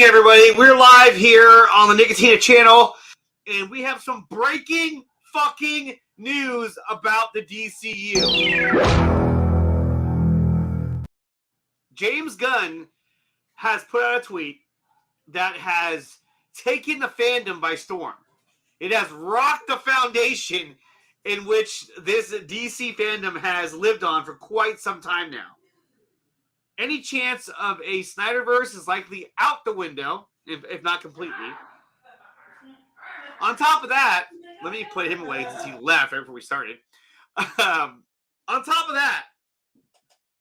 everybody. We're live here on the Nicotina channel, and we have some breaking fucking news about the DCU. James Gunn has put out a tweet that has taken the fandom by storm. It has rocked the foundation in which this DC fandom has lived on for quite some time now. Any chance of a Snyderverse is likely out the window, if not completely. On top of that, let me put him away since he left right before we started. On top of that,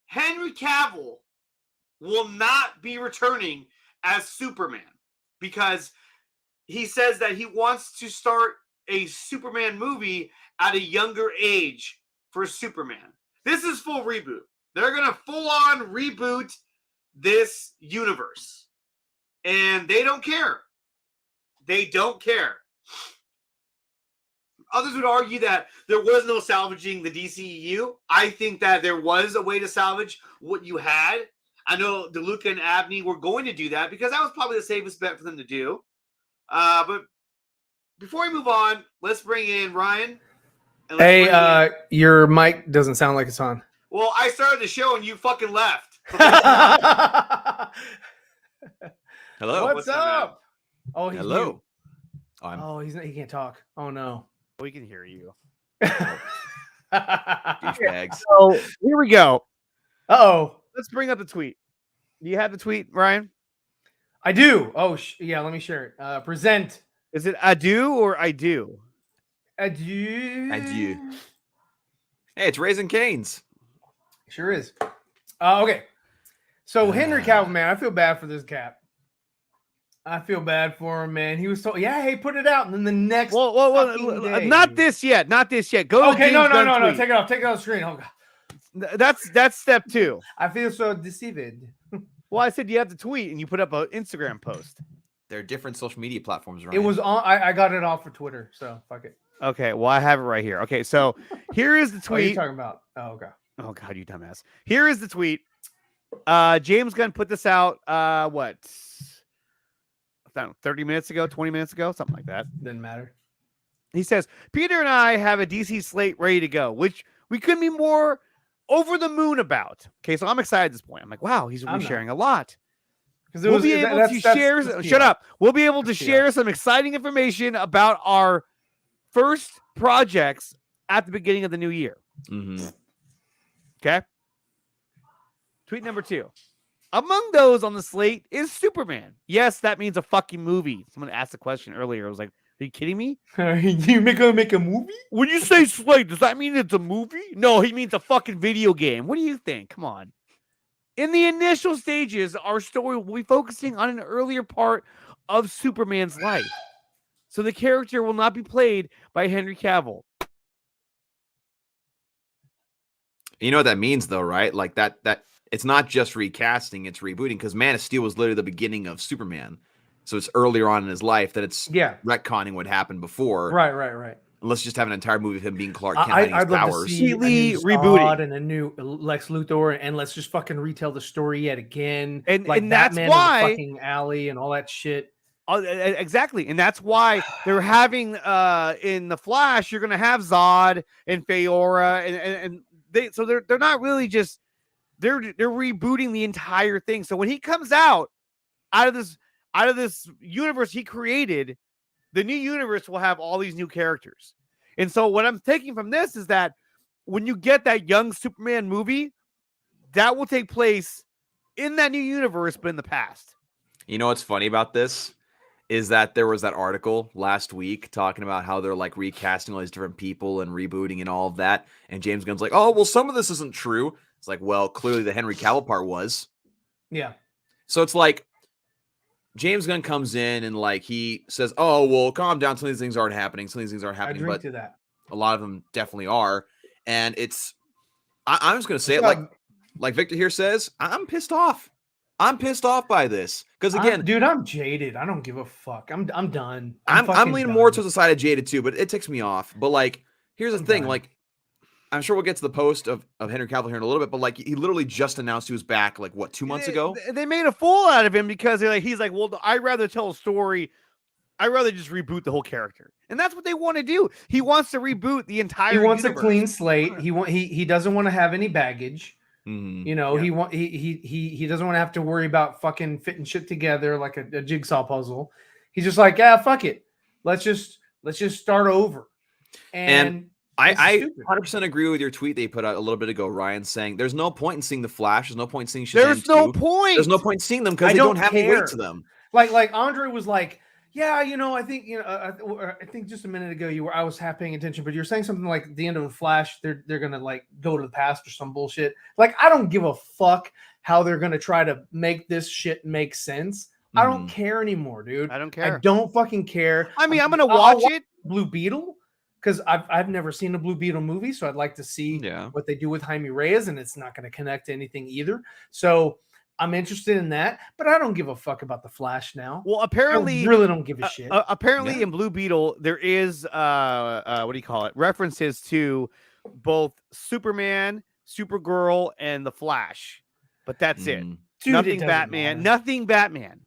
Henry Cavill will not be returning as Superman because he says that he wants to start a Superman movie at a younger age for Superman. This is full reboot. They're going to full-on reboot this universe. And they don't care. They don't care. Others would argue that there was no salvaging the DCEU. I think that there was a way to salvage what you had. I know DeLuca and Abney were going to do that because that was probably the safest bet for them to do. But before we move on, let's bring in Ryan. Hey, your mic doesn't sound like it's on. Well, I started the show and you fucking left. Hello. What's up? Oh, he's Hello. He can't talk. Oh no. We can hear you. Douchebags. So here we go. Uh-oh. Let's bring up the tweet. Do you have the tweet, Ryan? I do. Oh, yeah, let me share it. Present. Is it adieu or I do? Adieu. Adieu. Hey, it's Raising Cane's. Sure is. Okay. So Henry Cavill, man, I feel bad for this cat. I feel bad for him, man. He was told, yeah, hey, put it out. And then the next day, not this yet. Not this yet. Go to okay, no. tweet. Take it off. Take it off the screen. Oh, God. That's step 2. I feel so deceived. Well, I said you have to tweet and you put up an Instagram post. There are different social media platforms, right? It was on. I got it off for Twitter, so fuck it. Okay, well, I have it right here. Okay, so here is the tweet. What are you talking about? Oh, okay. Oh, God, you dumbass. Here is the tweet. James Gunn put this out, 30 minutes ago, 20 minutes ago, something like that. Didn't matter. He says, Peter and I have a DC slate ready to go, which we couldn't be more over the moon about. Okay, so I'm excited at this point. I'm like, wow, he's resharing a lot. We'll be able to share. Shut up. We'll be able to share some exciting information about our first projects at the beginning of the new year. Mm-hmm. Okay. Tweet number 2. Among those on the slate is Superman. Yes, that means a fucking movie. Someone asked a question earlier. I was like, are you kidding me? You make a movie? When you say slate, does that mean it's a movie? No, he means a fucking video game. What do you think? Come on. In the initial stages, our story will be focusing on an earlier part of Superman's life. So the character will not be played by Henry Cavill. You know what that means, though, right? Like that it's not just recasting, it's rebooting, because Man of Steel was literally the beginning of Superman. So it's earlier on in his life that it's retconning what happened before. Right. Let's just have an entire movie of him being Clark Kent I'd his love powers. to see rebooting and a new Lex Luthor, and let's just fucking retell the story yet again. And like and that's Batman why in the fucking alley and all that shit. Exactly, and that's why they're having in the Flash. You're gonna have Zod and Feora, and they're not really just they're rebooting the entire thing. So when he comes out of this universe he created, the new universe will have all these new characters. And so what I'm taking from this is that when you get that young Superman movie, that will take place in that new universe, but in the past. You know what's funny about this is that there was that article last week talking about how they're like recasting all these different people and rebooting and all of that. And James Gunn's like, oh, well, some of this isn't true. It's like, well, clearly the Henry Cavill part was. Yeah. So it's like James Gunn comes in and like he says, oh, well, calm down. Some of these things aren't happening. Some of these things aren't happening. But a lot of them definitely are. And it's, I'm just going to say it like Victor here says, I'm pissed off. I'm pissed off by this because again, dude, I'm jaded. I don't give a fuck. I'm done. I'm leaning more towards the side of jaded too, but it ticks me off. But like, here's the thing, like, I'm sure we'll get to the post of Henry Cavill here in a little bit, but like he literally just announced he was back like what 2 months ago. They made a fool out of him because he's like, well, I'd rather tell a story. I'd rather just reboot the whole character, and that's what they want to do. He wants to reboot the entire. He wants universe. a clean slate. He doesn't want to have any baggage. Mm-hmm. You know, he doesn't want to have to worry about fucking fitting shit together like a jigsaw puzzle. He's just like, yeah, fuck it. Let's just start over. And I 100% agree with your tweet they put out a little bit ago, Ryan, saying there's no point in seeing The Flash. There's no point in seeing Shazam. There's no point. There's no point in seeing them because they don't have any weight to them. Like Andre was like, yeah, you know, I think I think just a minute ago I was half paying attention, but you're saying something like at the end of The Flash, they're gonna like go to the past or some bullshit. Like I don't give a fuck how they're gonna try to make this shit make sense. I don't care anymore, dude. I don't care. I don't fucking care. I mean, I'm gonna watch it. Blue Beetle. Because I've never seen a Blue Beetle movie, so I'd like to see what they do with Jaime Reyes, and it's not going to connect to anything either. So I'm interested in that, but I don't give a fuck about the Flash now. Well, apparently, I really don't give a shit. Apparently, in Blue Beetle, there is what do you call it? References to both Superman, Supergirl, and the Flash, but that's it. Dude, nothing Batman. Matter. Nothing Batman.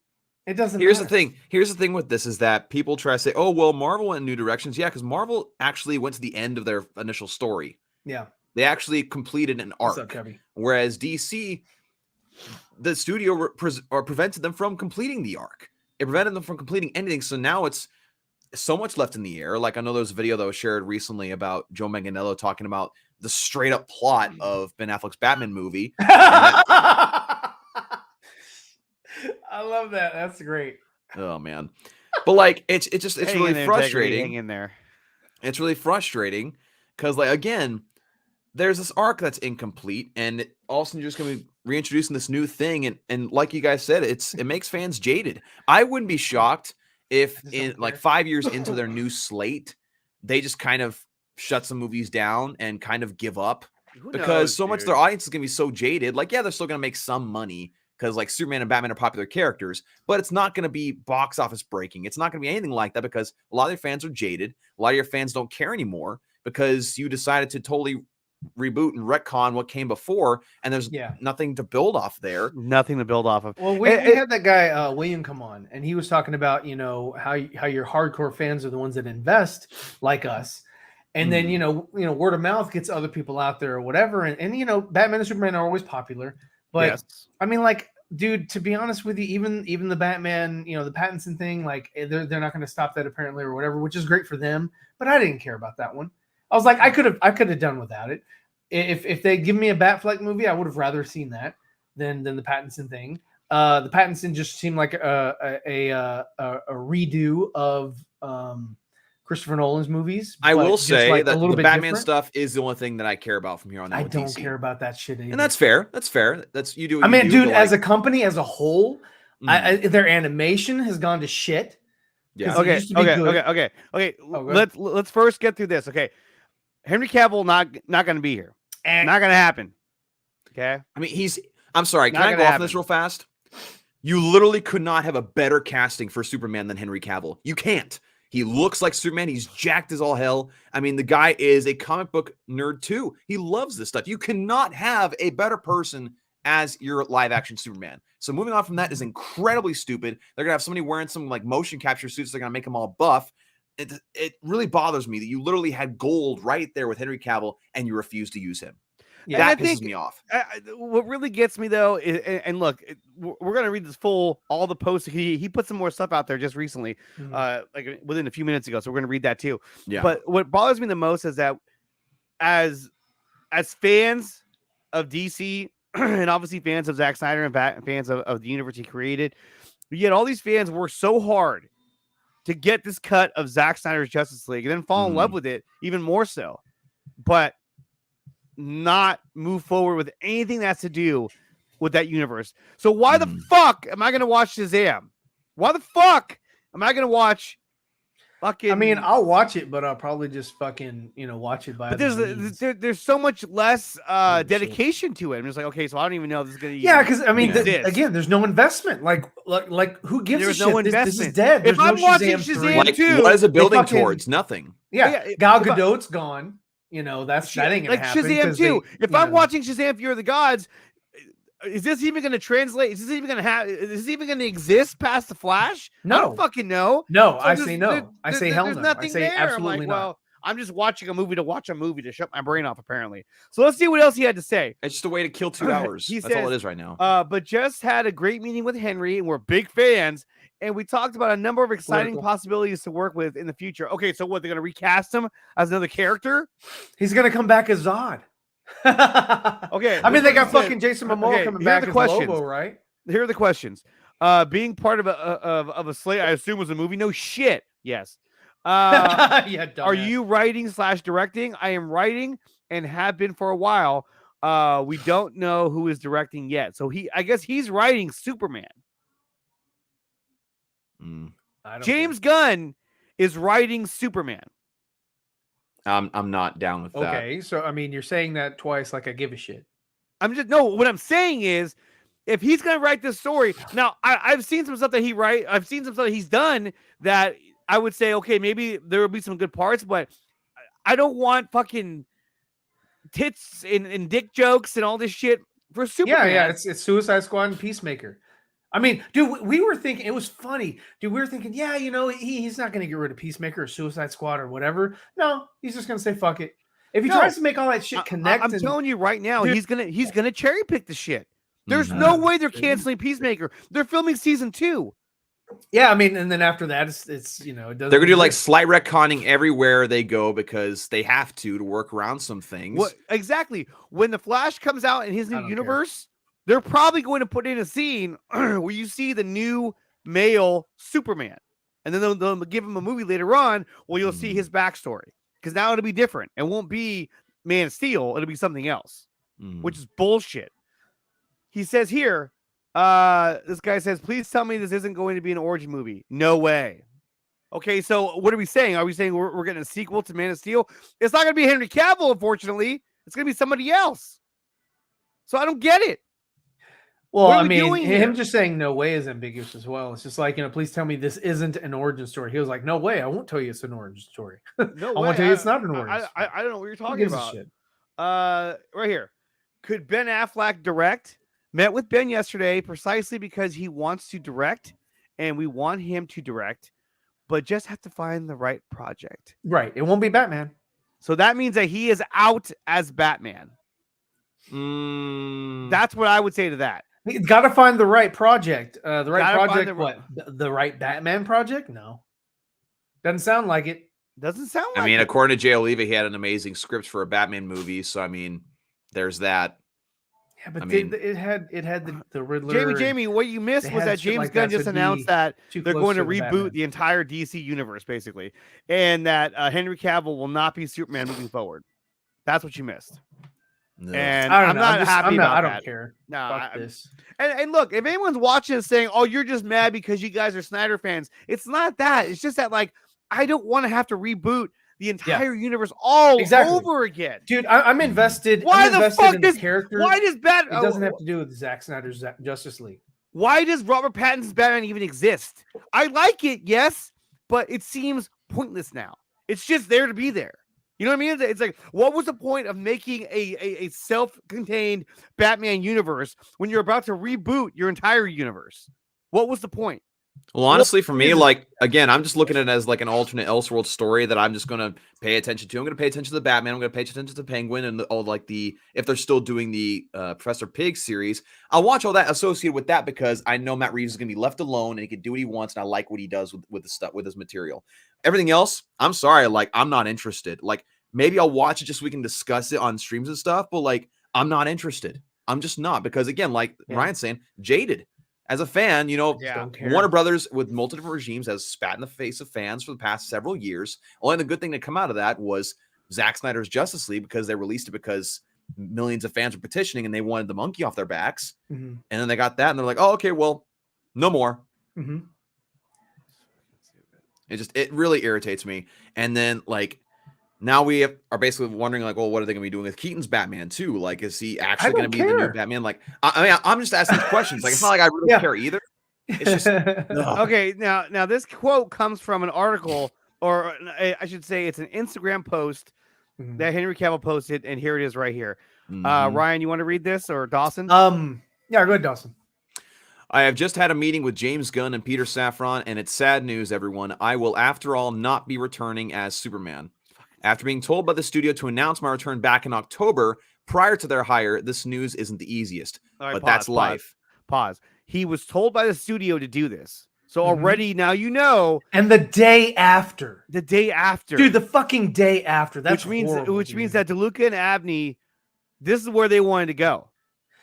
It doesn't. Here's matter. the thing. Here's the thing with this is that people try to say, "Oh, well, Marvel went in new directions." Yeah, because Marvel actually went to the end of their initial story. Yeah, they actually completed an arc. What's up, Kevin? Whereas DC, the studio prevented them from completing the arc. It prevented them from completing anything. So now it's so much left in the air. Like I know there was a video that was shared recently about Joe Manganiello talking about the straight up plot of Ben Affleck's Batman movie. I love that. That's great. Oh man, but like it's really frustrating. Hang in there. It's really frustrating because like again, there's this arc that's incomplete, and all of a sudden you're just gonna be reintroducing this new thing, and like you guys said, it makes fans jaded. I wouldn't be shocked if in like 5 years into their new slate, they just kind of shut some movies down and kind of give up because so much of their audience is gonna be so jaded. Like yeah, they're still gonna make some money. Because like Superman and Batman are popular characters, but it's not going to be box office breaking. It's not going to be anything like that because a lot of your fans are jaded. A lot of your fans don't care anymore because you decided to totally reboot and retcon what came before, and there's nothing to build off there. Nothing to build off of. Well, we had that guy William come on, and he was talking about how your hardcore fans are the ones that invest like us. And then word of mouth gets other people out there or whatever, and Batman and Superman are always popular. But I mean, like, dude, to be honest with you, even the Batman, the Pattinson thing, like they're not going to stop that apparently or whatever, which is great for them. But I didn't care about that one. I was like, I could have done without it. If they give me a Batfleck movie, I would have rather seen that than the Pattinson thing. The Pattinson just seemed like a redo of Christopher Nolan's movies. I will say like that the Batman different. Stuff is the only thing that I care about from here on out. I don't DC. care about that shit either. And that's fair. That's fair. That's you do. I mean, dude, like, as a company as a whole, their animation has gone to shit. Yeah. Okay. Let's first get through this. Okay. Henry Cavill not going to be here. Not going to happen. Okay. I mean, I'm sorry. Can I go off on this real fast? You literally could not have a better casting for Superman than Henry Cavill. You can't. He looks like Superman. He's jacked as all hell. I mean, the guy is a comic book nerd too. He loves this stuff. You cannot have a better person as your live action Superman. So moving on from that is incredibly stupid. They're going to have somebody wearing some like motion capture suits. They're going to make them all buff. It really bothers me that you literally had gold right there with Henry Cavill and you refused to use him. Yeah, that pisses me off. What really gets me though, and look, we're gonna read all the posts. He put some more stuff out there just recently, like within a few minutes ago. So we're gonna read that too. Yeah. But what bothers me the most is that as fans of DC and obviously fans of Zack Snyder and fans of the universe he created, yet all these fans work so hard to get this cut of Zack Snyder's Justice League and then fall in love with it even more so, but not move forward with anything that's to do with that universe. So why the fuck am I going to watch Shazam? Why the fuck am I going to watch fucking... I mean, I'll watch it, but I'll probably just fucking, watch it by... But there's so much less dedication to it. I'm just like, okay, so I don't even know if this is going to... Yeah, because, I mean, again, there's no investment. Like who gives a shit? No investment. This is dead. If there's I'm no watching Shazam Shazam 3. 2... What is it building towards? Nothing. Yeah, Gal Gadot's gone. You know, that ain't gonna like happen. Shazam 2. If I'm watching Shazam Fear of the Gods, is this even going to translate? Is this even going to exist past the Flash? No. I don't fucking know. No, so I say no. I say hell no. There's nothing I say there. absolutely I'm like, not. well, I'm just watching a movie to watch a movie to shut my brain off, apparently. So let's see what else he had to say. It's just a way to kill 2 hours. That's all it is right now. But just had a great meeting with Henry, and we're big fans. And we talked about a number of exciting possibilities to work with in the future. Okay, so what, they're going to recast him as another character? He's going to come back as Zod. Okay. I mean, they got fucking Jason Momoa coming back as Lobo, right? Here are the questions. Being part of a slate, I assume, was a movie. No shit. Yes. Yeah, are you writing / directing? I am writing and have been for a while. We don't know who is directing yet. So I guess he's writing Superman. James Gunn is writing Superman. I'm not down with that. Okay, so I mean, you're saying that twice, like I give a shit. What I'm saying is, if he's gonna write this story, now I've seen some stuff that I've seen some stuff that he's done that I would say, okay, maybe there will be some good parts, but I don't want fucking tits and dick jokes and all this shit for Superman. Yeah, it's Suicide Squad and Peacemaker. I mean, dude, we were thinking, it was funny. Dude, we were thinking, yeah, you know, he's not going to get rid of Peacemaker or Suicide Squad or whatever. No, he's just going to say, fuck it. If he tries to make all that shit connect. I'm telling you right now, dude, he's gonna cherry pick the shit. There's no way they're canceling Peacemaker. They're filming season 2. Yeah, I mean, and then after that, it's you know, it doesn't. They're gonna do like slight retconning everywhere they go because they have to work around some things. What exactly? When the Flash comes out in his new universe, they're probably going to put in a scene where you see the new male Superman, and then they'll give him a movie later on where you'll see his backstory, because now it'll be different. It won't be Man of Steel; it'll be something else, which is bullshit. He says here. This guy says, please tell me this isn't going to be an origin movie. No way. Okay, so what are we saying? Are we saying we're getting a sequel to Man of Steel? It's not going to be Henry Cavill, unfortunately. It's going to be somebody else. So I don't get it. Well, I mean, him just saying no way is ambiguous as well. It's just like, you know, please tell me this isn't an origin story. He was like, no way. I won't tell you it's an origin story. No I won't tell you it's not an origin story. I don't know what you're talking about. Right here. Could Ben Affleck direct? Met with Ben yesterday precisely because he wants to direct, and we want him to direct, but just have to find the right project. Right. It won't be Batman. So that means that he is out as Batman. That's what I would say to that. He's got to find the right project. The right project, what? The right Batman project? No. Doesn't sound like it. Doesn't sound like it. I mean, according to Jay Oliva, he had an amazing script for a Batman movie. So, I mean, there's that. Yeah, but it had the Riddler. Jamie, what you missed was that James Gunn just announced that they're going to reboot the entire DC universe, basically, and that Henry Cavill will not be Superman moving forward. That's what you missed. No. And I'm not happy about that. I don't care. No, fuck this. And look, if anyone's watching and saying, "Oh, you're just mad because you guys are Snyder fans," it's not that. It's just that, like, I don't want to have to reboot the entire universe all over again. Dude, I'm invested. Why the fuck does character? Why does Batman? It doesn't have to do with Zack Snyder's Justice League. Why does Robert Pattinson's Batman even exist? I like it, yes, but it seems pointless now. It's just there to be there. You know what I mean? It's like, what was the point of making a self-contained Batman universe when you're about to reboot your entire universe? What was the point? Well, honestly, for me, like, again, I'm just looking at it as like an alternate Elseworld story that I'm just going to pay attention to. I'm going to pay attention to the Batman. I'm going to pay attention to the Penguin and if they're still doing the Professor Pig series. I'll watch all that associated with that because I know Matt Reeves is going to be left alone and he can do what he wants. And I like what he does with the stuff, with his material. Everything else, I'm sorry. Like, I'm not interested. Like, maybe I'll watch it just so we can discuss it on streams and stuff. But like, I'm not interested. I'm just not, because again, like Ryan's saying, jaded. As a fan, you know, Warner Brothers with multiple different regimes has spat in the face of fans for the past several years. Only the good thing to come out of that was Zack Snyder's Justice League, because they released it because millions of fans were petitioning and they wanted the monkey off their backs. And then they got that and they're like, oh, okay, well, no more. It really irritates me. And then like, now we are basically wondering, like, well, what are they going to be doing with Keaton's Batman too? Like, is he actually going to be the new Batman? Like, I mean, I'm just asking questions. Like, it's not like I really care either. It's just okay. Now this quote comes from an article, or I should say, it's an Instagram post that Henry Cavill posted, and here it is right here. Ryan, you want to read this, or Dawson? Yeah, go ahead, Dawson. I have just had a meeting with James Gunn and Peter Safran, and it's sad news, everyone. I will, after all, not be returning as Superman. After being told by the studio to announce my return back in October, prior to their hire, this news isn't the easiest. Right, but that's life. Pause. He was told by the studio to do this. So already now you know. And the day after. The day after. Dude, the fucking day after. That's which horrible, means that DeLuca and Abney, this is where they wanted to go.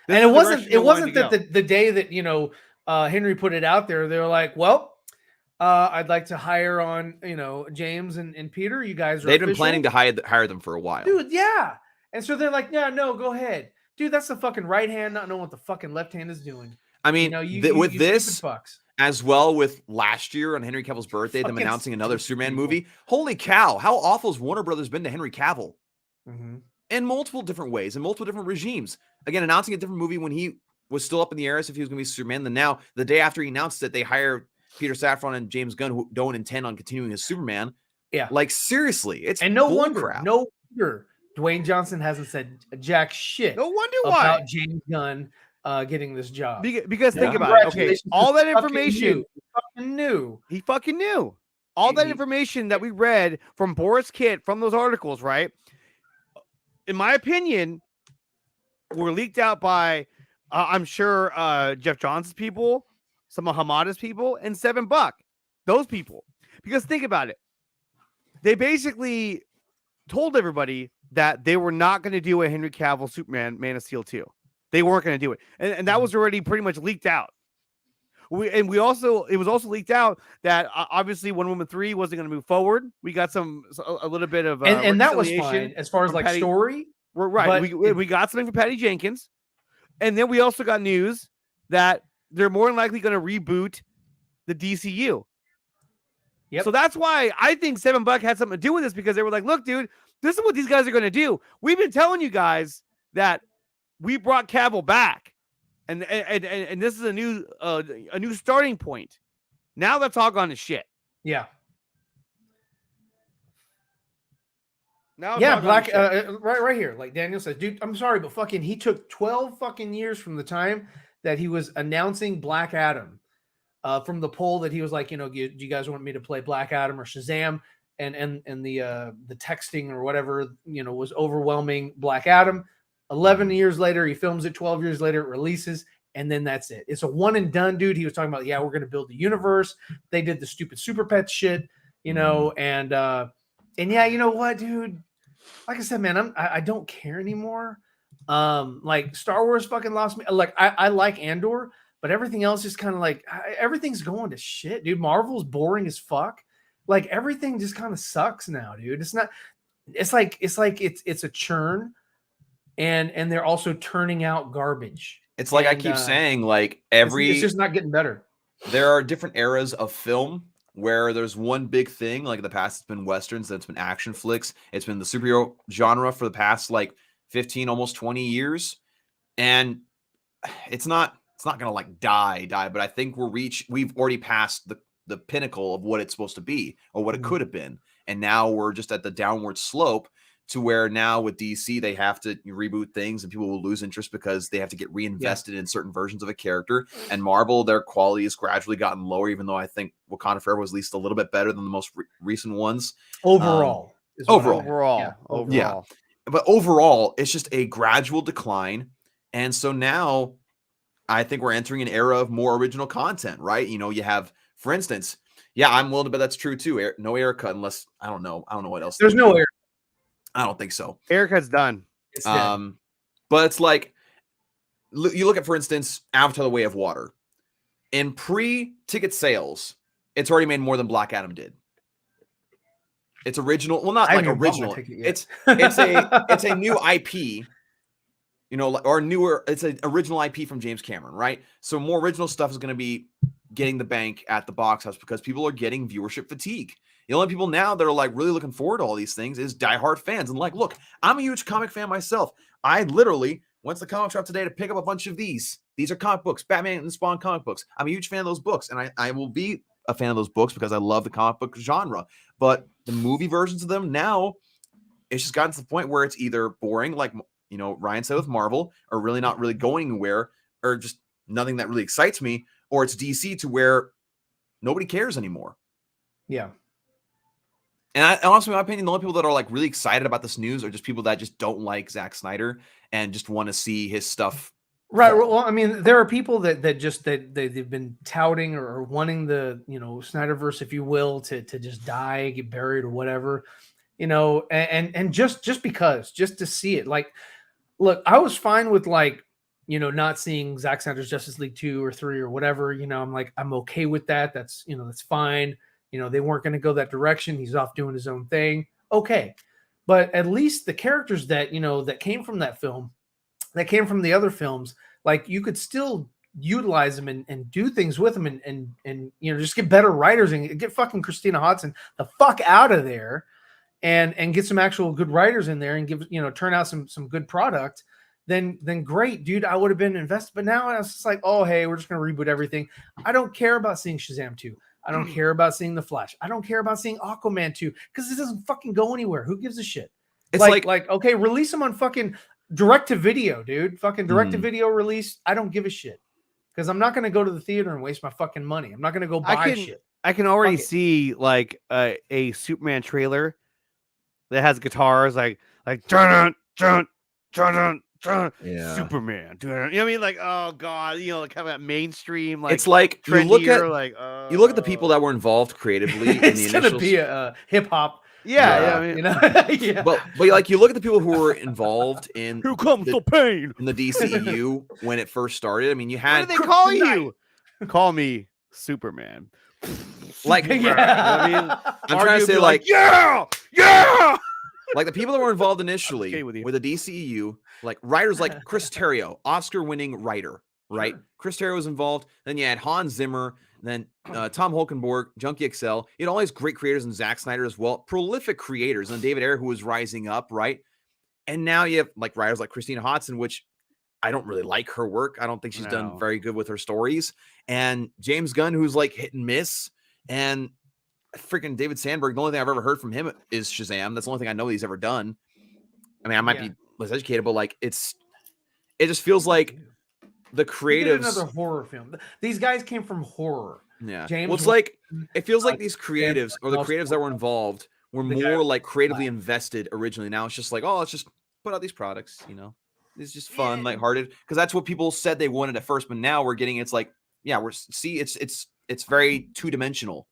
And it wasn't that the day that, you know, Henry put it out there, they were like, well, I'd like to hire on, you know, James and Peter. You guys are They'd been planning to hire them for a while. Dude, yeah. And so they're like, yeah, no, go ahead. Dude, that's the fucking right hand not knowing what the fucking left hand is doing. I mean, you know, with this, as well with last year on Henry Cavill's birthday, them announcing another Superman movie. Holy cow, how awful has Warner Brothers been to Henry Cavill? In multiple different ways, in multiple different regimes. Again, announcing a different movie when he was still up in the air as if he was going to be Superman. Then now, the day after he announced that they hire Peter Safran and James Gunn, who don't intend on continuing as Superman. Yeah. Like, seriously, it's no wonder Dwayne Johnson hasn't said jack shit. No wonder about why James Gunn getting this job. Because think about it. Okay, all that information he fucking knew. All that information that we read from Boris Kitt from those articles, right? In my opinion, were leaked out by I'm sure Jeff Johnson's people, some of Hamada's people, and $7. Those people. Because think about it. They basically told everybody that they were not going to do a Henry Cavill Superman Man of Steel 2. They weren't going to do it. And that was already pretty much leaked out. It was also leaked out that obviously Wonder Woman 3 wasn't going to move forward. We got a little bit of and that was fine as far as like story. Right. We got something for Patty Jenkins. And then we also got news that they're more than likely going to reboot the DCU. Yep. So that's why I think $7 had something to do with this, because they were like, look, dude, this is what these guys are going to do. We've been telling you guys that we brought Cavill back. And this is a new starting point. Now that's all gone to shit. Yeah. Now Black right here, like Daniel says, dude, I'm sorry, but fucking he took 12 fucking years from the time that he was announcing Black Adam, from the poll that he was like, you know, do you guys want me to play Black Adam or Shazam? And the texting or whatever, you know, was overwhelming Black Adam. 11 years later, he films it. 12 years later, it releases, and then that's it. It's a one and done, dude. He was talking about, yeah, we're going to build the universe. They did the stupid Super Pets shit, you know, and yeah, you know what, dude? Like I said, man, I don't care anymore. Like Star Wars fucking lost me. Like I like Andor, but everything else is kind of like everything's going to shit, dude. Marvel's boring as fuck. Like everything just kind of sucks now, dude. It's not. It's like it's a churn. And they're also turning out garbage. It's like I keep saying, like it's just not getting better. There are different eras of film where there's one big thing. Like in the past, it's been westerns, then it's been action flicks. It's been the superhero genre for the past like 15, almost 20 years. And it's not gonna like die, but I think we've already passed the pinnacle of what it's supposed to be or what it could have been. And now we're just at the downward slope, to where now with DC, they have to reboot things and people will lose interest because they have to get reinvested in certain versions of a character. And Marvel, their quality has gradually gotten lower, even though I think Wakanda Forever was at least a little bit better than the most recent ones. Overall. Yeah. But overall, it's just a gradual decline. And so now I think we're entering an era of more original content, right? You know, you have, for instance, I'm willing to bet that's true too. No haircut, unless I don't know what else. There's no hair. I don't think so. Haircut's done. But it's like, you look at, for instance, Avatar: The Way of Water. In pre-ticket sales, it's already made more than Black Adam did. It's original. Well, not like original. It's a new IP, you know, or newer. It's an original IP from James Cameron, right? So more original stuff is going to be getting the bank at the box house because people are getting viewership fatigue. The only people now that are like really looking forward to all these things is diehard fans. And like, look, I'm a huge comic fan myself. I literally went to the comic shop today to pick up a bunch of these. These are comic books, Batman and Spawn comic books. I'm a huge fan of those books. And I will be a fan of those books because I love the comic book genre. But the movie versions of them now, it's just gotten to the point where it's either boring, like Ryan said with Marvel, or really not really going anywhere, or just nothing that really excites me, or it's DC to where nobody cares anymore. Yeah. And honestly, in my opinion, the only people that are like really excited about this news are just people that just don't like Zack Snyder and just want to see his stuff. Right. Well, I mean, there are people that they've been touting or wanting the Snyderverse, if you will, to just die, get buried, or whatever, and just because, just to see it. Like, look, I was fine with not seeing Zack Snyder's Justice League 2 or 3 or whatever. I'm like, I'm okay with that. That's that's fine. They weren't going to go that direction. He's off doing his own thing. Okay. But at least the characters that, that came from that film, that came from the other films, like you could still utilize them and do things with them and just get better writers and get fucking Christina Hodson the fuck out of there and get some actual good writers in there and give, turn out some good product. Then great, dude. I would have been invested. But now it's just like, oh, hey, we're just going to reboot everything. I don't care about seeing Shazam 2. I don't care about seeing The Flash. I don't care about seeing Aquaman 2 because it doesn't fucking go anywhere. Who gives a shit? It's like okay, release them on fucking direct to video, dude. Fucking direct to video release. I don't give a shit because I'm not going to go to the theater and waste my fucking money. I'm not going to go buy shit. I can already see like a Superman trailer that has guitars like dun dun dun dun. Yeah. Superman. You know what I mean? Like, oh god, like kind of that mainstream. Like, it's like you look at the people that were involved creatively in the it's initial. Gonna be a hip hop. Yeah, I mean, yeah. But like you look at the people who were involved in Who comes the pain in the DCEU when it first started. I mean, you had. What do they call you? Call me Superman. Like, yeah. I mean, I'm trying to say like yeah. Like the people that were involved initially okay with the DCEU, like writers like Chris Terrio, Oscar-winning writer, right? Sure. Chris Terrio was involved. Then you had Hans Zimmer, then Tom Holkenborg, Junkie XL. You had all these great creators and Zack Snyder as well, prolific creators, and David Ayer, who was rising up, right? And now you have like writers like Christina Hodson, which I don't really like her work. I don't think she's done very good with her stories. And James Gunn, who's like hit and miss, and freaking David Sandberg. The only thing I've ever heard from him is Shazam. That's the only thing I know he's ever done. I mean, I might be less educated, but like it just feels like the creatives. Another horror film. These guys came from horror. Yeah. James. Well, it's like it feels like these creatives or the creatives that were involved were more like creatively invested originally. Now it's just like, oh, let's just put out these products. It's just fun, lighthearted, because that's what people said they wanted at first. But now we're getting it's like, yeah, it's very two-dimensional.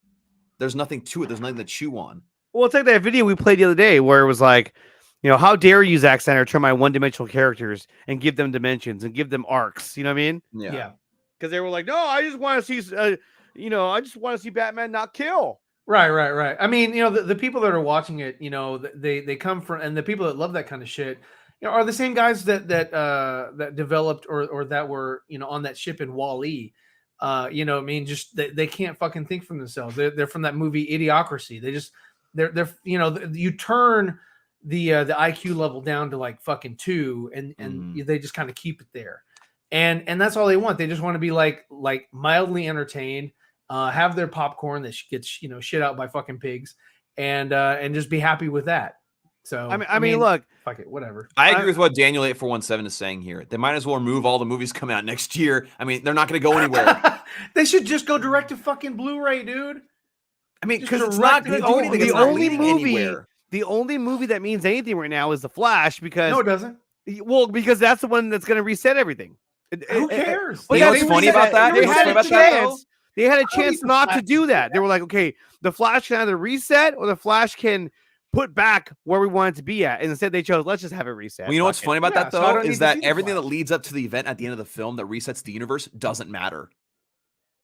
There's nothing to it. There's nothing to chew on. Well, it's like that video we played the other day where it was like, how dare you, Zack Snyder, turn my one-dimensional characters and give them dimensions and give them arcs. You know what I mean? Yeah. Because they were like, no, I just want to see, I just want to see Batman not kill. Right. I mean, the people that are watching it, they come from, and the people that love that kind of shit, are the same guys that developed or that were, on that ship in Wall-E. I mean, just they can't fucking think for themselves. They're from that movie Idiocracy. They're you turn the IQ level down to like fucking 2 and they just kind of keep it there. And that's all they want. They just want to be like mildly entertained, have their popcorn that gets, shit out by fucking pigs and just be happy with that. So I mean, look, fuck it, whatever. I agree with what Daniel 8417 is saying here. They might as well remove all the movies coming out next year. I mean, they're not going to go anywhere. They should just go direct to fucking Blu-ray, dude. I mean, because it's not going to do anything. The only movie that means anything right now is The Flash, because no, it doesn't. Well, because that's the one that's going to reset everything. Who cares? You know what's funny about that? They had a chance not to do that. They were like, okay, The Flash can either reset or The Flash can put back where we want it to be at. And instead they chose, let's just have it reset. Well, you know what's funny about that though, is that everything that leads up to the event at the end of the film that resets the universe doesn't matter.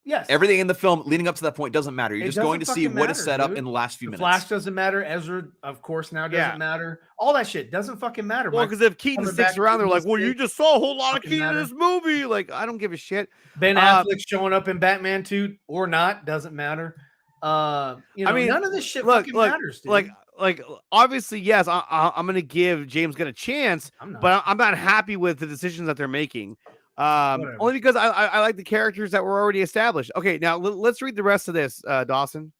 Yes. Everything in the film leading up to that point doesn't matter. You're just going to see what is set up in the last few minutes. Flash doesn't matter. Ezra, of course, now doesn't matter. All that shit doesn't fucking matter. Well, because if Keaton sticks around, they're like, well, you just saw a whole lot of Keaton in this movie. Like, I don't give a shit. Ben Affleck showing up in Batman 2 or not doesn't matter. I mean, none of this shit fucking matters, dude. Like obviously, yes, I'm going to give James Gunn a chance, but I'm not happy with the decisions that they're making. Only because I like the characters that were already established. Okay, now let's read the rest of this, Dawson.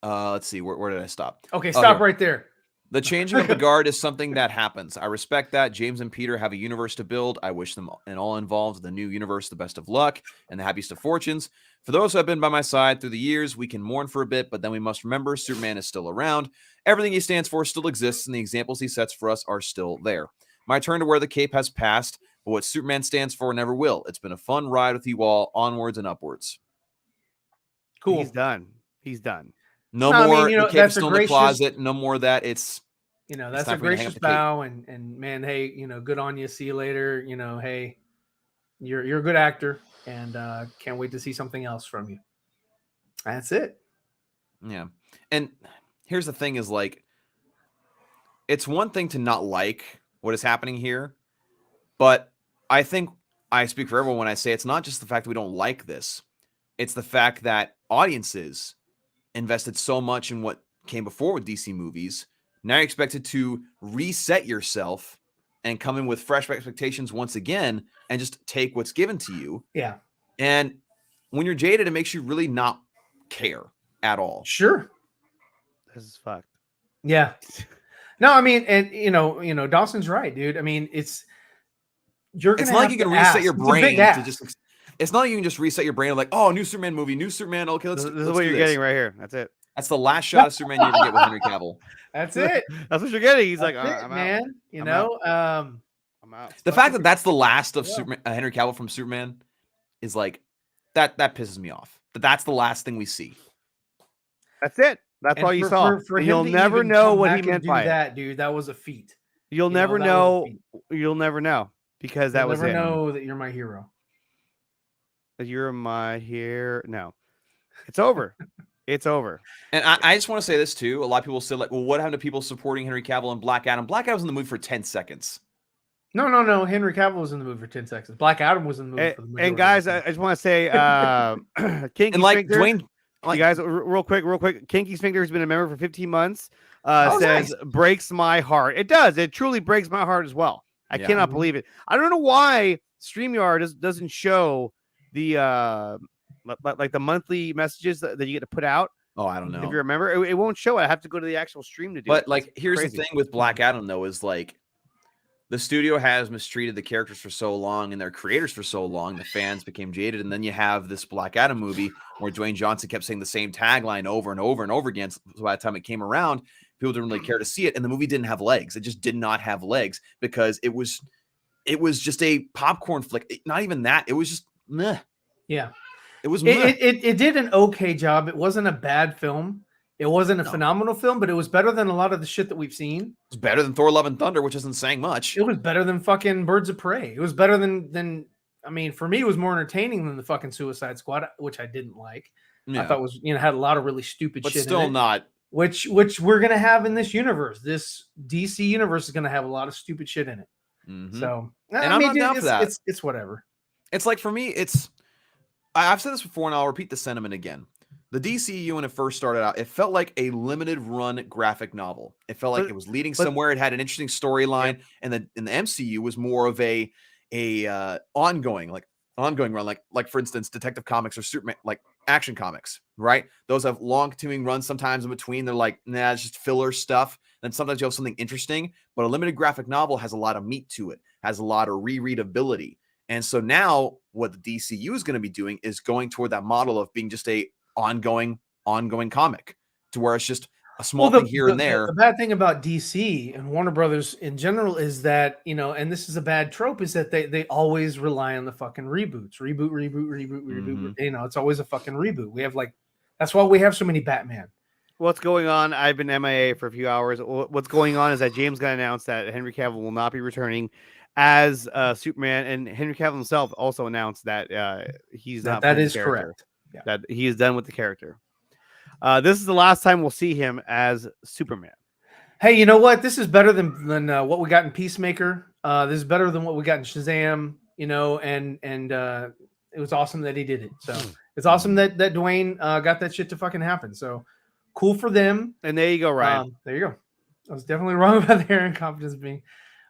Let's see, where did I stop? Okay, stop right there. The changing of the guard is something that happens. I respect that. James and Peter have a universe to build. I wish them and all involved in the new universe the best of luck and the happiest of fortunes. For those who have been by my side through the years, we can mourn for a bit, but then we must remember Superman is still around. Everything he stands for still exists, and the examples he sets for us are still there. My turn to wear the cape has passed, but what Superman stands for never will. It's been a fun ride with you all, onwards and upwards. Cool. He's done. No more. The cape's still in the closet. No more of that. It's that's a gracious bow, and man, hey, good on you. See you later. Hey, you're a good actor, and can't wait to see something else from you. That's it. Yeah, and here's the thing: is like, it's one thing to not like what is happening here, but I think I speak for everyone when I say it's not just the fact that we don't like this; it's the fact that audiences invested so much in what came before with DC movies. Now you're expected to reset yourself and come in with fresh expectations once again and just take what's given to you. Yeah. And when you're jaded, it makes you really not care at all. Sure. This is fucked. Yeah. No, I mean, and Dawson's right, dude. I mean, it's not like you can reset your brain to just. It's not like you can just reset your brain of like, oh, new Superman movie, new Superman. Okay, this is what you're getting right here. That's it. That's the last shot of Superman you ever get with Henry Cavill. That's it. That's what you're getting. He's that's like, I'm man. out. I'm out. The fact that that's the last of Superman, Henry Cavill from Superman, is like that pisses me off. That's the last thing we see. That's it. That's all you saw. You'll never know what he meant by that, dude. That was a feat. You'll never know. You'll never know because that was it. You'll never know that you're my hero. That you're my hero. No, it's over. It's over. And I just want to say this too. A lot of people say like, well, what happened to people supporting Henry Cavill and Black Adam? Black Adam was in the movie for 10 seconds. No. Henry Cavill was in the movie for 10 seconds. Black Adam was in the movie for the movie. And guys, I just want to say, Kinky and like Sphincter, Dwayne, you guys, real quick. Kinky Sphincter has been a member for 15 months. Says nice. Breaks my heart. It does. It truly breaks my heart as well. I cannot believe it. I don't know why StreamYard doesn't show the like the monthly messages that you get to put out. Oh, I don't know. If you remember, it won't show it. I have to go to the actual stream to do it. But like, here's the thing with Black Adam though, is like the studio has mistreated the characters for so long and their creators for so long, the fans became jaded. And then you have this Black Adam movie where Dwayne Johnson kept saying the same tagline over and over and over again. So by the time it came around, people didn't really care to see it. And the movie didn't have legs. It just did not have legs because it was just a popcorn flick. Not even that. It was just meh. Yeah. It was it did an okay job. It wasn't a bad film. It wasn't a phenomenal film, but it was better than a lot of the shit that we've seen. It's better than Thor: Love and Thunder, which isn't saying much. It was better than fucking Birds of Prey. It was better than I mean, for me, it was more entertaining than the fucking Suicide Squad, which I didn't like. Yeah. I thought was had a lot of really stupid but shit. Still in it, not. Which we're gonna have in this universe. This DC universe is gonna have a lot of stupid shit in it. Mm-hmm. So, and I'm not down for that. It's whatever. It's like for me, I've said this before, and I'll repeat the sentiment again. The DCU, when it first started out, it felt like a limited run graphic novel. It felt like it was leading somewhere. It had an interesting storyline, and the MCU was more of a ongoing run. Like for instance, Detective Comics or Superman, like Action Comics, right? Those have long continuing runs. Sometimes in between, they're like, nah, it's just filler stuff. Then sometimes you have something interesting, but a limited graphic novel has a lot of meat to it, has a lot of rereadability. And so now what the DCU is going to be doing is going toward that model of being just a ongoing comic to where it's just a small thing here and there. The bad thing about DC and Warner Brothers in general is that, and this is a bad trope, is that they always rely on the fucking reboots. Reboot. Mm-hmm. It's always a fucking reboot. We have that's why we have so many Batman. What's going on? I've been MIA for a few hours. What's going on is that James Gunn announced that Henry Cavill will not be returning as Superman, and Henry Cavill himself also announced that he's not. That is correct. Yeah. That he is done with the character. This is the last time we'll see him as Superman. Hey, you know what? This is better than what we got in Peacemaker. This is better than what we got in Shazam. And it was awesome that he did it. So it's awesome that Dwayne got that shit to fucking happen. So cool for them. And there you go, Ryan. There you go. I was definitely wrong about their incompetence being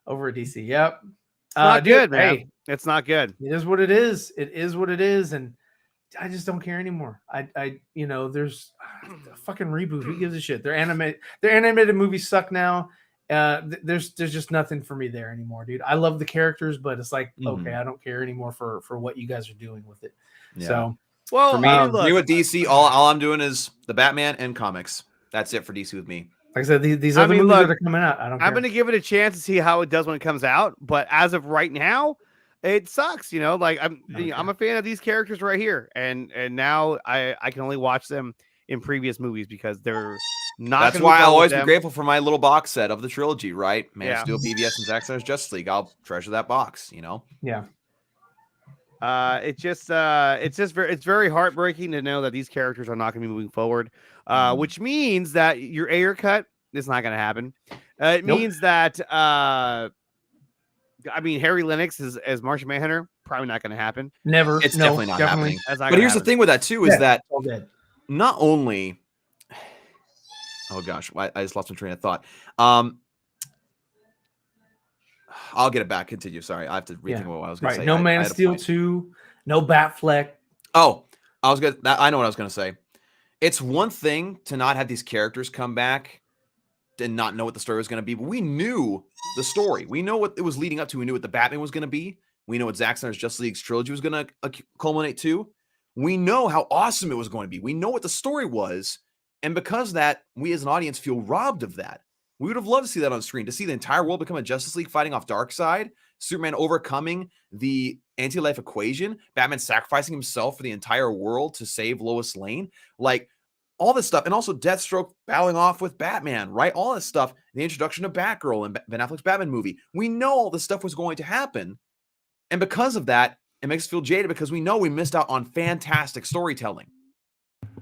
over at DC. Yep. It's not good, man. Hey, it's not good. It is what it is. It is what it is. And just don't care anymore. There's a fucking reboot. Who gives a shit? Their animated movies suck now. There's just nothing for me there anymore, dude. I love the characters, but it's like, okay, I don't care anymore for what you guys are doing with it. Yeah. So, well, for me with DC, all I'm doing is the Batman and comics. That's it for DC with me. Like I said, these other movies that are coming out, I don't care. I'm going to give it a chance to see how it does when it comes out. But as of right now, it sucks. Like I'm a fan of these characters right here, and now I can only watch them in previous movies because they're not. That's why I'll always be grateful for my little box set of the trilogy, right? Man of Steel, BVS, and Zack Snyder's Justice League. I'll treasure that box. Yeah. It's very heartbreaking to know that these characters are not going to be moving forward, which means that your Ayer cut is not going to happen. It means that Harry Lennox as Martian Manhunter probably not going to happen. Never. It's definitely not happening. But here's the thing with that too is that not only. Oh gosh, I just lost my train of thought. I'll get it back. Continue. Sorry, I have to rethink what I was going to say. No Man of Steel 2, no Batfleck. Oh, I know what I was going to say. It's one thing to not have these characters come back and not know what the story was going to be, but we knew the story. We know what it was leading up to. We knew what the Batman was going to be. We know what Zack Snyder's Justice League's trilogy was going to culminate to. We know how awesome it was going to be. We know what the story was, and because of that, we as an audience feel robbed of that. We would have loved to see that on screen, to see the entire world become a Justice League fighting off Darkseid, Superman overcoming the anti-life equation, Batman sacrificing himself for the entire world to save Lois Lane, like all this stuff, and also Deathstroke battling off with Batman, right? All this stuff, the introduction of Batgirl and Ben Affleck's Batman movie. We know all this stuff was going to happen, and because of that, it makes us feel jaded because we know we missed out on fantastic storytelling.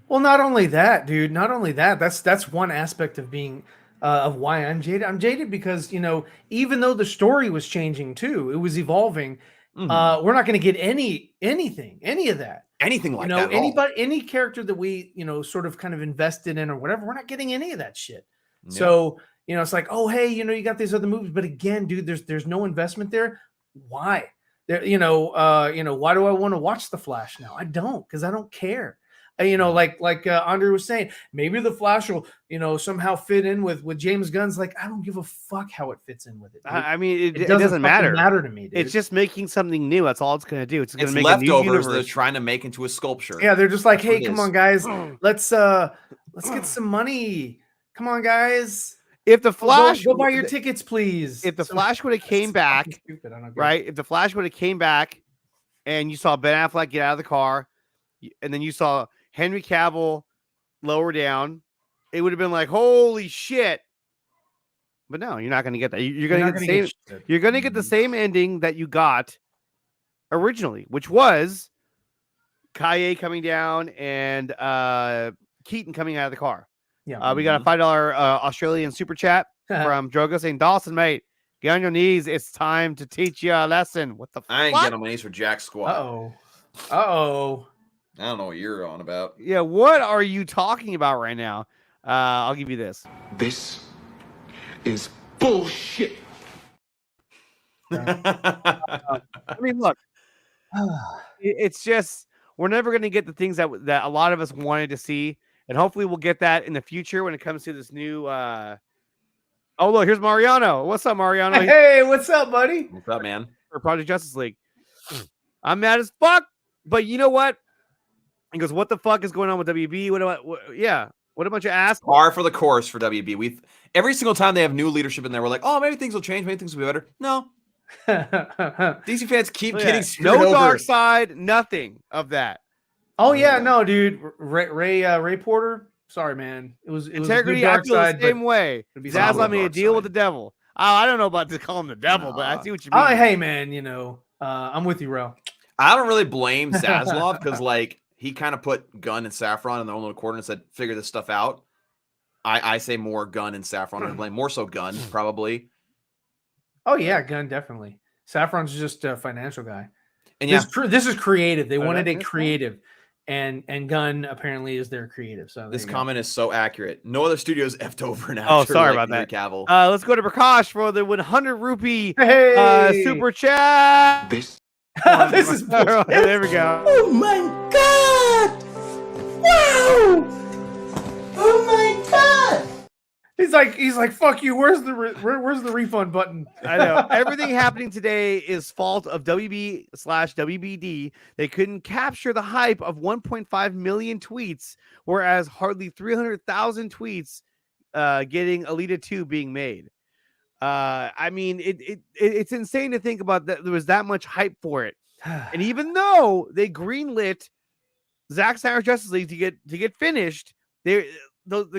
Well, not only that, dude. Not only that. That's one aspect of being. Of why I'm jaded. I'm jaded because, even though the story was changing too, it was evolving. We're not going to get any of that. Anything like that. Any character that we, sort of kind of invested in or whatever, we're not getting any of that shit. Yeah. So, it's like, oh, hey, you got these other movies, but again, dude, there's no investment there. Why? There, why do I want to watch The Flash now? I don't, because I don't care. Like Andre was saying, maybe the Flash will, somehow fit in with James Gunn's. Like, I don't give a fuck how it fits in with it. Dude. It doesn't matter to me. Dude. It's just making something new. That's all it's going to do. It's going to make leftovers a new universe. they're trying to make into a sculpture. Yeah, they're just like, hey, come on, guys, let's get some money. Come on, guys. If the Flash, go buy your tickets, please. If the Flash would have came back, right? If the Flash would have came back, and you saw Ben Affleck get out of the car, and then you saw Henry Cavill lower down, it would have been like, holy shit. But no, you're not going to get that. You're going to get the same. You're going to get the same ending that you got originally, which was Kaye coming down and Keaton coming out of the car. Yeah, we got a $5 Australian super chat from Drogo saying, Dawson, mate, get on your knees. It's time to teach you a lesson. What the fuck? I ain't getting on my knees for jack squat. Uh-oh. I don't know what you're on about. Yeah, what are you talking about right now? I'll give you this. This is bullshit. I mean, look, it's just we're never going to get the things that a lot of us wanted to see, and hopefully we'll get that in the future when it comes to this new. Oh, look, here's Mariano. What's up, Mariano? Hey, what's up, buddy? What's up, man? For Project Justice League. I'm mad as fuck, but you know what? He goes, what the fuck is going on with WB? What a bunch of ass. Par for the course for WB. Every single time they have new leadership in there, we're like, oh, maybe things will change. Maybe things will be better. No. DC fans keep getting screwed over. No dark side, nothing of that. Oh, yeah, no, dude. Ray Porter, sorry, man. It was integrity. I feel the same way. Zaz let me deal with the devil. I don't know about to call him the devil, but I see what you mean. Hey, man, I'm with you, Ro. I don't really blame Zaslav because, he kind of put Gunn and Saffron in their own little corner and said, figure this stuff out. I say more Gunn and Saffron. I blame more so Gunn, probably. Oh, yeah, Gunn, definitely. Saffron's just a financial guy. And this is creative. They wanted it creative. And Gunn apparently is their creative. So this comment is so accurate. No other studio's effed over now. Oh, sorry about that. Cavill. Let's go to Prakash for the 100 rupee super chat. This This is there we go. Oh my god! Wow! Oh my god! He's like, fuck you. Where's the refund button? I know. Everything happening today is fault of WB/WBD. They couldn't capture the hype of 1.5 million tweets, whereas hardly 300,000 tweets getting Alita 2 being made. I mean, it's insane to think about that there was that much hype for it. And even though they greenlit Zack Snyder's Justice League to get finished, the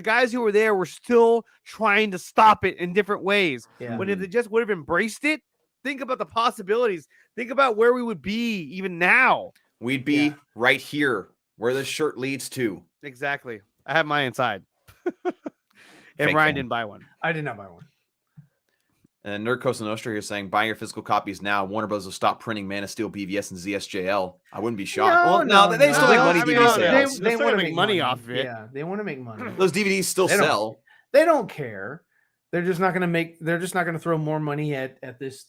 guys who were there were still trying to stop it in different ways. Yeah. When if they just would have embraced it, think about the possibilities. Think about where we would be even now. We'd be right here where this shirt leads to. Exactly. I have mine inside. And Fake Ryan fan. didn't buy one. I did not buy one. And Nerd Costa Nostra here saying, buy your physical copies now. Warner Bros. Will stop printing Man of Steel, BVS, and ZSJL. I wouldn't be shocked. They still make money I mean, DVD they- sales. they wanna make money off of it. Yeah, they want to make money. Those DVDs still They don't- sell. They don't care. They're just not going to throw more money at this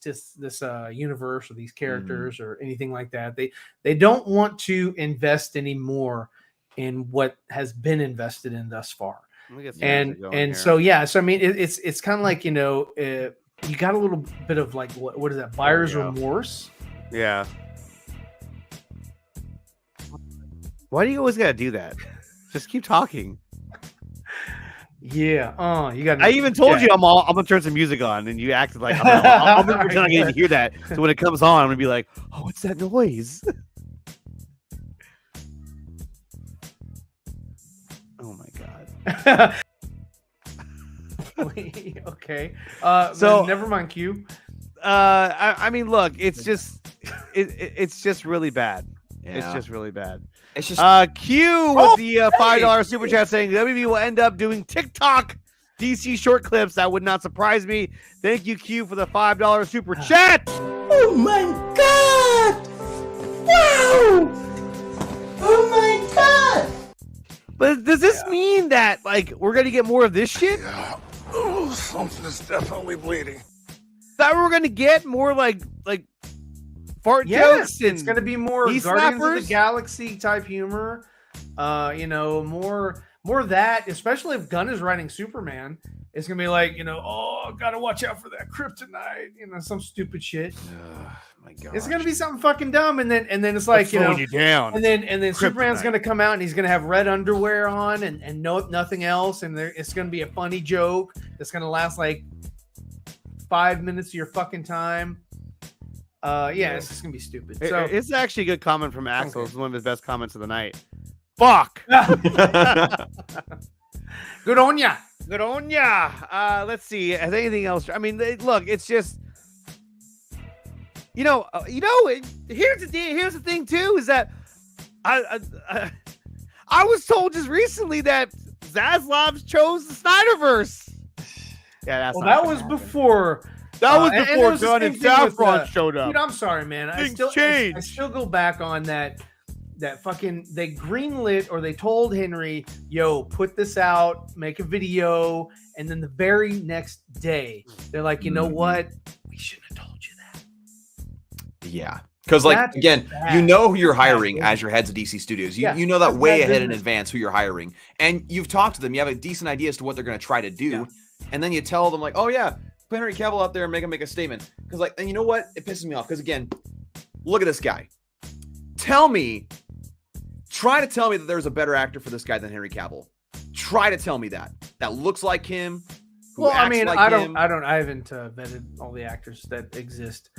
universe or these characters or anything like that. They don't want to invest any more in what has been invested in thus far. And so I mean it's kind of like, you got a little bit of like what is that, buyer's remorse? Yeah. Why do you always gotta do that? Just keep talking. Yeah. You got. I even told you I'm gonna turn some music on, and you acted like I'm gonna pretend I didn't hear that. So when it comes on, I'm gonna be like, "Oh, what's that noise?" Oh my god. Okay. So never mind, Q. I mean, look, it's just really bad. Yeah. It's just really bad. It's just Q with the $5 super chat saying WB will end up doing TikTok DC short clips. That would not surprise me. Thank you, Q, for the $5 super chat. Oh my god! Wow! Oh my god! But does this mean that like we're gonna get more of this shit? Yeah. Oh, something is definitely bleeding. That we're gonna get more like fart jokes. It's going to be more knee Guardians of slappers? the Galaxy type humor. More that, especially if Gunn is writing Superman. It's going to be like, gotta watch out for that kryptonite, some stupid shit. my God. It's going to be something fucking dumb, and then it's like, slowing you down. and then Superman's Kryptonite. going to come out and he's going to have red underwear on and nothing else, and it's going to be a funny joke that's going to last like 5 minutes of your fucking time. It's just gonna be stupid. So It's actually a good comment from Axel. It's one of his best comments of the night. Fuck. good on ya. Good on ya. Let's see. Has anything else? I mean, look, it's just, here's the thing too, is that I was told just recently that Zaslav chose the Snyderverse. Yeah, that's Well, that was before. That was and before there the Gunn same and thing with, Saffron showed up. Dude, I'm sorry, man. I Things still go back on that fucking, they greenlit, or they told Henry, yo, put this out, make a video, and then the very next day they're like, you know what, we shouldn't have told you that. Yeah. Because, That's again, bad. you know who you're hiring bad. as your heads of DC Studios. Yeah, You know that that's way bad ahead in business. advance who you're hiring. And you've talked to them. You have a decent idea as to what they're going to try to do. Yeah. And then you tell them, like, oh, yeah, put Henry Cavill out there and make him make a statement. Because, and you know what? It pisses me off. Because, again, look at this guy. Try to tell me that there's a better actor for this guy than Henry Cavill. Try to tell me that looks like him. Well, I acts mean, like I him. haven't vetted all the actors that exist.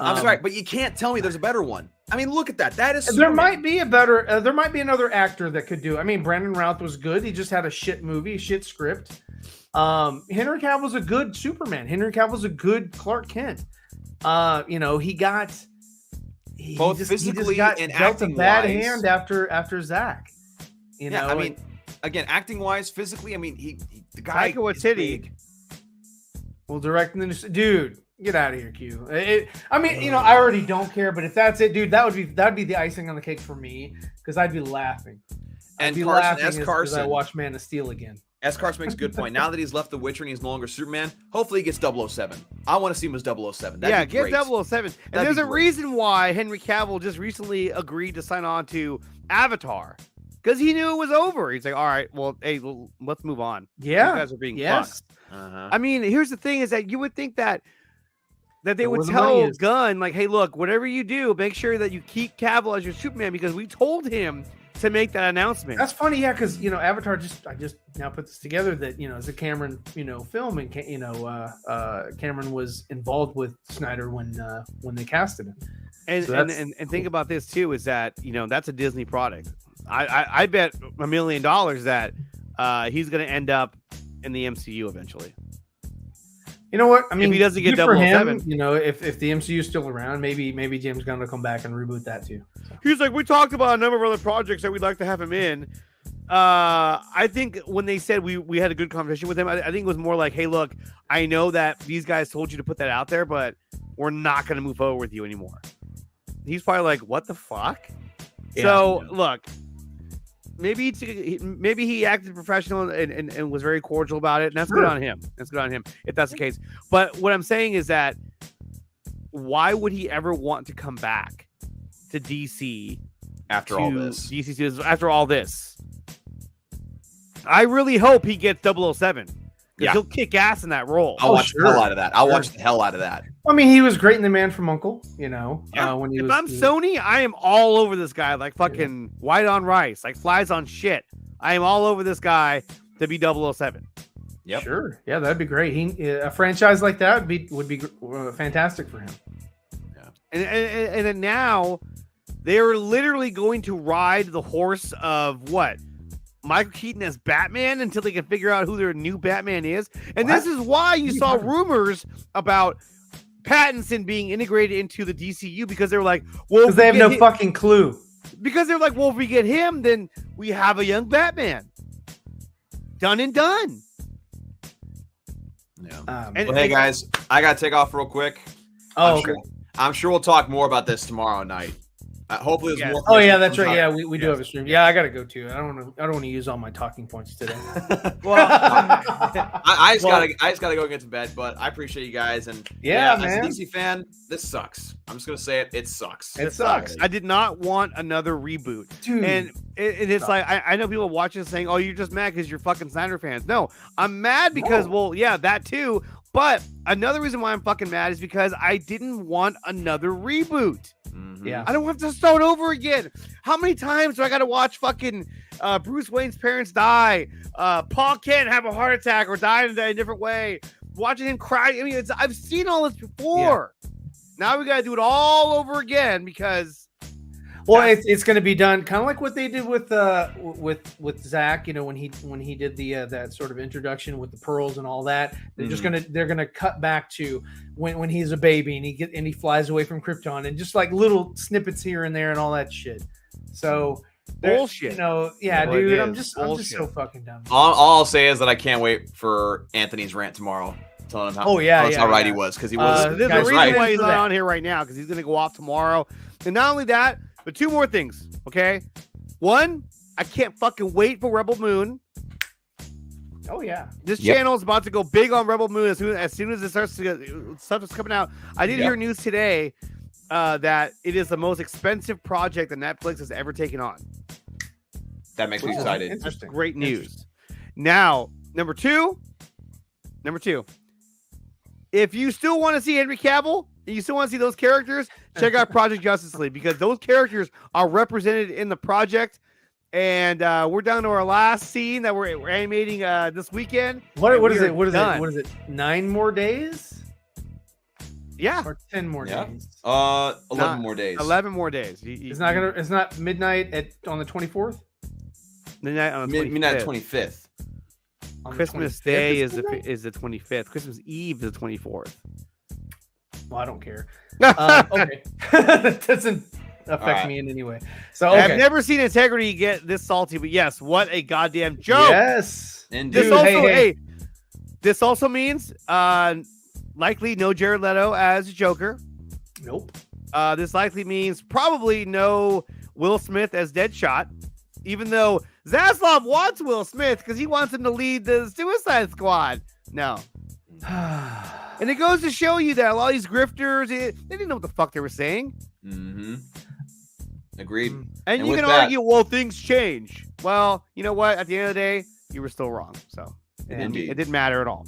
I'm sorry, but you can't tell me there's a better one. I mean, look at that. That is There Superman. might be a better. There might be another actor that could do. I mean, Brandon Routh was good. He just had a shit movie, shit script. Henry Cavill's a good Superman. Henry Cavill's a good Clark Kent. He Both just physically got and dealt a bad acting-wise. hand after Zach. I mean, again, acting wise, physically, I mean, the guy Taika is Waititi. big. well, directing the dude. Get out of here, Q. I already don't care, but if that's it, dude, that'd be the icing on the cake for me, because I'd be laughing. And I'd be Carson, laughing as as I Carson, watch Man of Steel again. S-Cars makes a good point. Now that he's left The Witcher and he's no longer Superman, hopefully he gets 007. I want to see him as 007. That'd be get great. 007. And there's a reason why Henry Cavill just recently agreed to sign on to Avatar. Because he knew it was over. He's like, all right, well, hey, let's move on. Yeah. You guys are being fucked. Uh-huh. I mean, here's the thing is that you would think that they would tell Gunn, like, hey, look, whatever you do, make sure that you keep Cavill as your Superman because we told him to make that announcement. That's funny, yeah, because Avatar I just now put this together that it's a Cameron film, and Cameron was involved with Snyder when they casted him. And think about this too is that that's a Disney product. I bet $1 million that he's going to end up in the MCU eventually. You know what? I mean, if he doesn't get for 007, him, if the MCU is still around, maybe James Gunn will come back and reboot that too. So. He's like, we talked about a number of other projects that we'd like to have him in. I think when they said we had a good conversation with him, I think it was more like, hey, look, I know that these guys told you to put that out there, but we're not going to move forward with you anymore. He's probably like, what the fuck? Yeah, so look. Maybe he acted professional and was very cordial about it, and that's good on him. That's good on him if that's the case. But what I'm saying is that why would he ever want to come back to DC after all this? DC Studios after all this. I really hope he gets 007. Yeah. He'll kick ass in that role. I'll watch the hell out of that. I'll watch the hell out of that. I mean, he was great in The Man from U.N.C.L.E., when if I'm Sony, I am all over this guy like fucking white on rice, like flies on shit. I am all over this guy to be 007. Yep. Sure. Yeah, that'd be great. A franchise like that would be fantastic for him. Yeah. And then now they're literally going to ride the horse of what? Michael Keaton as Batman until they can figure out who their new Batman is. And this is why you saw rumors about Pattinson being integrated into the DCU because they were like, well, because they have no fucking clue. Because they're like, well, if we get him, then we have a young Batman. Done and done. Yeah. Hey guys, I gotta take off real quick. I'm sure we'll talk more about this tomorrow night. Hopefully, there's more. Oh yeah, that's right. Yeah, we do have a stream. Yeah, I gotta go too. I don't want to use all my talking points today. Well, I just gotta go get to bed. But I appreciate you guys, and man, as a DC fan, this sucks. I'm just gonna say it. It sucks. It sucks. I did not want another reboot, dude. And it's like I know people watching saying, "Oh, you're just mad because you're fucking Snyder fans." No, I'm mad because that too. But another reason why I'm fucking mad is because I didn't want another reboot. Mm-hmm. Yeah, I don't have to start over again. How many times do I got to watch fucking Bruce Wayne's parents die? Paul Kent have a heart attack or die in a different way. Watching him cry. I mean, I've seen all this before. Yeah. Now we got to do it all over again because. Well, it's going to be done kind of like what they did with Zach. When he did the that sort of introduction with the pearls and all that. They're gonna cut back to when he's a baby and he flies away from Krypton and just like little snippets here and there and all that shit. So bullshit. Dude. I'm just so fucking dumb. All I'll say is that I can't wait for Anthony's rant tomorrow. Telling him how right he was because he was. There's a reason why he's not on here right now because he's gonna go off tomorrow. And not only that. But two more things, okay? One, I can't fucking wait for Rebel Moon. Oh yeah, this channel is about to go big on Rebel Moon as soon as it starts to get stuff is coming out. I did hear news today that it is the most expensive project that Netflix has ever taken on. That makes me excited. Interesting. Great news. Now, number two. If you still want to see Henry Cavill, and you still want to see those characters, check out Project Justice League because those characters are represented in the project. And we're down to our last scene that we're animating this weekend. What is it? 9 more days? Yeah. Or 10 more days? 11 more days. 11 more days. It's not midnight on the 24th? Midnight on the 25th. Midnight 25th. Christmas Day is the 25th. Christmas Eve is the 24th. Well, I don't care. Okay. That doesn't affect me in any way. So I've never seen Integrity get this salty, but yes, what a goddamn joke. Yes. Indeed. This also means likely no Jared Leto as Joker. Nope. This likely means probably no Will Smith as Deadshot. Even though Zaslav wants Will Smith because he wants him to lead the Suicide Squad. No. And it goes to show you that a lot of these grifters, they didn't know what the fuck they were saying. Mm-hmm. Agreed. And you can argue, well, things change. Well, you know what? At the end of the day, you were still wrong. So it didn't matter at all.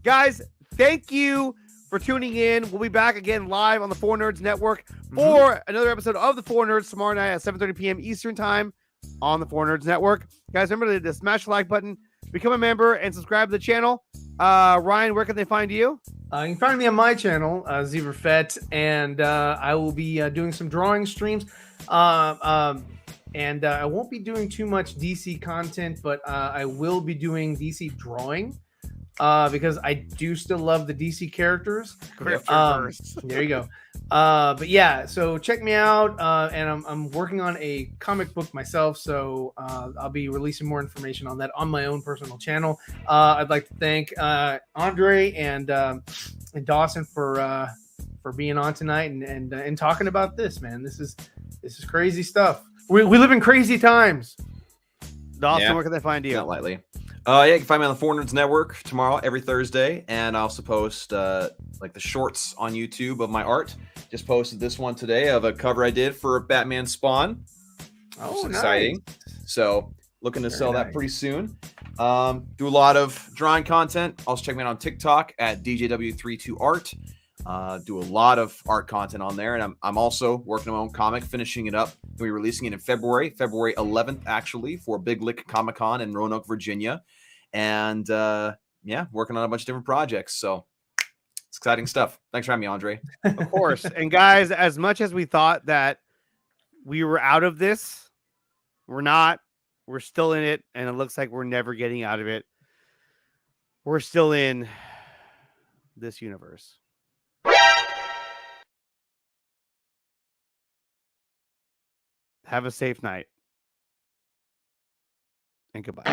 Guys, thank you for tuning in. We'll be back again live on the 4 Nerds Network for another episode of the 4 Nerds tomorrow night at 7:30 p.m. Eastern Time on the 4 Nerds Network. Guys, remember to smash the like button, become a member, and subscribe to the channel. Ryan, where can they find you? You can find me on my channel, Zeverfett, and I will be doing some drawing streams. And I won't be doing too much DC content, but I will be doing DC drawing because I do still love the DC characters. There you go. But yeah, so check me out. And I'm working on a comic book myself, so I'll be releasing more information on that on my own personal channel. I'd like to thank Andre and Dawson for being on tonight and talking about this, man. This is crazy stuff. We live in crazy times. Dawson, where can they find you? Not lightly. Yeah, you can find me on the 4 Nerds Network tomorrow, every Thursday, and I also post like the shorts on YouTube of my art. Just posted this one today of a cover I did for Batman Spawn. Oh, nice. Exciting. So looking to sell that pretty soon. Do a lot of drawing content. Also check me out on TikTok at DJW32Art. Do a lot of art content on there, and I'm also working on my own comic, finishing it up. We'll be releasing it in February 11th, actually, for Big Lick Comic-Con in Roanoke, Virginia. And working on a bunch of different projects. So it's exciting stuff. Thanks for having me, Andre. Of course. And guys, as much as we thought that we were out of this, we're not. We're still in it, and it looks like we're never getting out of it. We're still in this universe. Have a safe night. And goodbye.